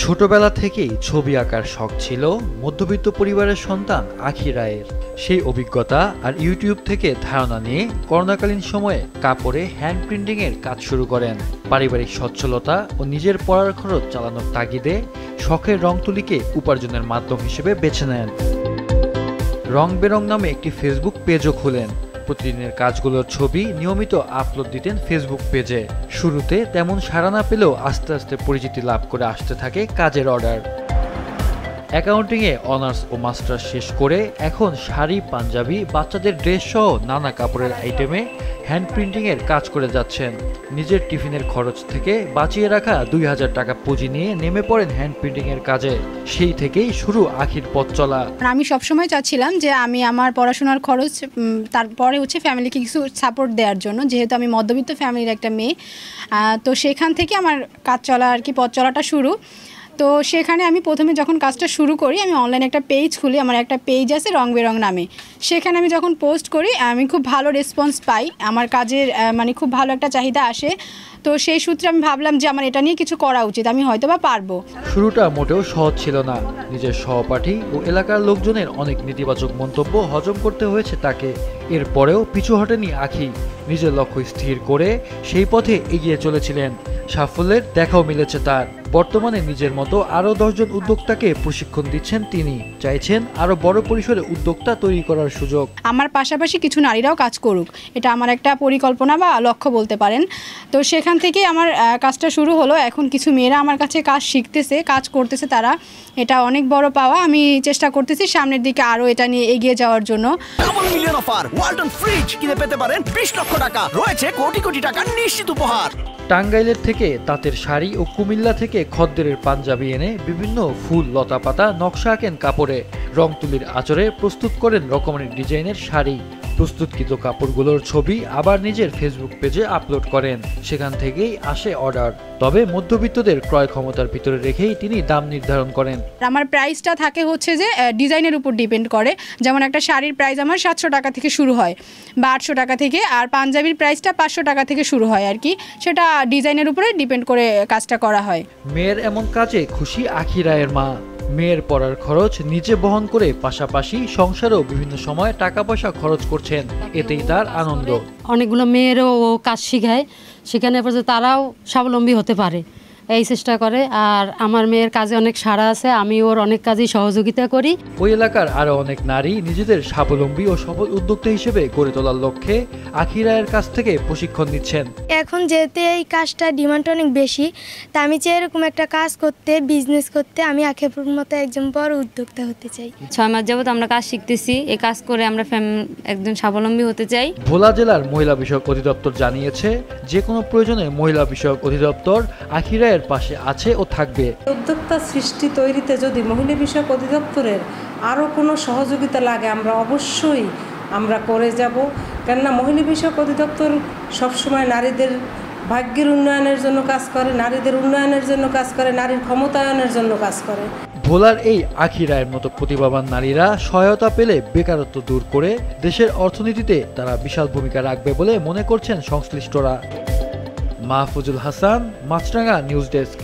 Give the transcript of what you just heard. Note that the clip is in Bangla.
ছোটবেলা থেকেই ছবি আঁকার শখ ছিল মধ্যবিত্ত পরিবারের সন্তান আখি রায়ের। সেই অভিজ্ঞতা আর ইউটিউব থেকে ধারণা নিয়ে করোনাকালীন সময়ে কাপড়ে হ্যান্ড প্রিন্টিংয়ের কাজ শুরু করেন। পারিবারিক সচ্ছলতা ও নিজের পড়ার খরচ চালানোর তাগিদে শখের রং তুলিকে উপার্জনের মাধ্যম হিসেবে বেছে নেন। রং বেরং নামে একটি ফেসবুক পেজও খুলেন। প্রতিদিনের কাজগুলোর ছবি নিয়মিত আপলোড দিতেন ফেসবুক পেজে। শুরুতে তেমন সাড়া না পেলেও আস্তে আস্তে পরিচিতি লাভ করে আসতে থাকে কাজের অর্ডার। অ্যাকাউন্টিংয়ে অনার্স ও মাস্টার্স শেষ করে এখন শাড়ি, পাঞ্জাবি, বাচ্চাদের ড্রেস সহ নানা কাপড়ের আইটেমে হ্যান্ড প্রিন্টিংয়ের কাজ করে যাচ্ছেন। নিজের টিফিনের খরচ থেকে বাঁচিয়ে রাখা ২০০০ টাকা পুঁজি নিয়ে নেমে পড়েন হ্যান্ড প্রিন্টিংয়ের কাজে। সেই থেকেই শুরু আখির পথ চলা। আমি সবসময় চাচ্ছিলাম যে আমি আমার পড়াশোনার খরচ, তারপরে ফ্যামিলিকে কিছু সাপোর্ট দেওয়ার জন্য, যেহেতু আমি মধ্যবিত্ত ফ্যামিলির একটা মেয়ে। তো সেখান থেকে আমার কাজ চলা পথ চলাটা শুরু। তো সেখানে আমি প্রথমে যখন কাজটা শুরু করি, আমি অনলাইনে একটা পেজ খুলি। আমার একটা পেজ আছে রং বেরং নামে। সেখানে আমি যখন পোস্ট করি আমি খুব ভালো রেসপন্স পাই। আমার কাজের খুব ভালো একটা চাহিদা আসে। তো সেই সূত্রে আমি ভাবলাম যে আমার এটা নিয়ে কিছু করা উচিত, আমি হয়তো বা পারবো। শুরুটা মোটেও সহজ ছিল না। নিজের সহপাঠী ও এলাকার লোকজনের অনেক নেতিবাচক মন্তব্য হজম করতে হয়েছে তাকে। এরপরেও পিছু হটেনি আখি। নিজের লক্ষ্য স্থির করে সেই পথে এগিয়ে চলেছিলেন। সাফল্যের দেখাও মিলেছে তার। বর্তমানে নিজের মতো আরও ১০ জন উদ্যোক্তাকে প্রশিক্ষণ দিচ্ছেন তিনি। চাইছেন আরও বড় পরিসরে উদ্যোক্তা তৈরি করার সুযোগ। আমার পাশাপাশি কিছু নারীরাও কাজ করুক, এটা আমার একটা পরিকল্পনা বা লক্ষ্য বলতে পারেন। তো সেখান থেকে আমার কাজটা শুরু হলো। এখন কিছু মেয়েরা আমার কাছে কাজ শিখতেছে, কাজ করতেছে তারা। এটা অনেক বড় পাওয়া। আমি চেষ্টা করতেছি সামনের দিকে আরও এটা নিয়ে এগিয়ে যাওয়ার জন্য। Double million offer, Walton fridge কিনে পেতে পারেন ২০ লক্ষ টাকা। রয়েছে কোটি কোটি টাকার নিশ্চিত উপহার। টাঙ্গাইলের থেকে তাঁতের শাড়ি ও কুমিল্লা থেকে খদ্দেরের পাঞ্জাবি এনে বিভিন্ন ফুল, লতা পাতা নকশা আঁকেন কাপড়ে। রং তুলির আঁচড়ে প্রস্তুত করেন রকমারি ডিজাইনের শাড়ি। প্রস্তুতকৃত কাপড়গুলোর ছবি আবার নিজের ফেসবুক পেজে আপলোড করেন। সেখান থেকেই আসে অর্ডার। তবে মধ্যবিত্তদের ক্রয় ক্ষমতার ভিতরে রেখেই তিনি দাম নির্ধারণ করেন। আমার প্রাইসটা থাকে যে ডিজাইনের উপর ডিপেন্ড করে। যেমন একটা শাড়ির প্রাইস আমার ৭০০ টাকা থেকে শুরু হয় বা ৮০০ টাকা থেকে, আর পাঞ্জাবির প্রাইসটা ৫০০ টাকা থেকে শুরু হয় আর কি। সেটা ডিজাইনের উপরে ডিপেন্ড করে কাজটা করা হয়। মেয়ের এমন কাজে খুশি আখি রায়ের মা। মেয়ের পড়ার খরচ নিজে বহন করে পাশাপাশি সংসারেও বিভিন্ন সময় টাকা পয়সা খরচ করছেন। এতেই তার আনন্দ। অনেকগুলো মেয়েরও কাজ শিখায়, সেখানে তারাও স্বাবলম্বী হতে পারে এই চেষ্টা করে। আর আমার মেয়ের কাজে অনেক সাড়া আছে, আমি ওর অনেক কাজেই সহযোগিতা করি। ওই এলাকার আরো অনেক নারী নিজেদের স্বাবলম্বী ও সফল উদ্যোক্তা হিসেবে গড়ে তোলার লক্ষ্যে আখি রায়ের কাছ থেকে প্রশিক্ষণ নিচ্ছেন। এখন যেহেতু এই কাজটা ডিমান্ড অনেক বেশি, তা আমি চাই এরকম একটা কাজ করতে, বিজনেস করতে। আমি আখিপুর মতো একজন বড় উদ্যোক্তা হতে চাই। ৬ মাস যাবত আমরা কাজ শিখতেছি। এই কাজ করে আমরা একজন স্বাবলম্বী হতে চাই। ভোলা জেলার মহিলা বিষয়ক অধিদপ্তর জানিয়েছে, যে কোনো প্রয়োজনে মহিলা বিষয়ক অধিদপ্তর আখি রায়ের পাশে আছে ও থাকবে। উদ্যোক্তা সৃষ্টি তৈরিতে যদি মহিলা বিষয়ক অধিদপ্তরের আরও কোনো সহযোগিতা লাগে অবশ্যই আমরা করে যাব। কেননা মহিলা বিষয়ক অধিদপ্তর সবসময় নারীদের ভাগ্যের উন্নয়নের জন্য কাজ করে, নারীদের উন্নয়নের জন্য কাজ করে, নারীর ক্ষমতায়নের জন্য কাজ করে। ভোলার এই আখি রায়ের মতো প্রতিভাবান নারীরা সহায়তা পেলে বেকারত্ব দূর করে দেশের অর্থনীতিতে তারা বিশাল ভূমিকা রাখবে বলে মনে করছেন সংশ্লিষ্টরা। মাহফুজুল হাসান, মাছরাঙা নিউজ ডেস্ক।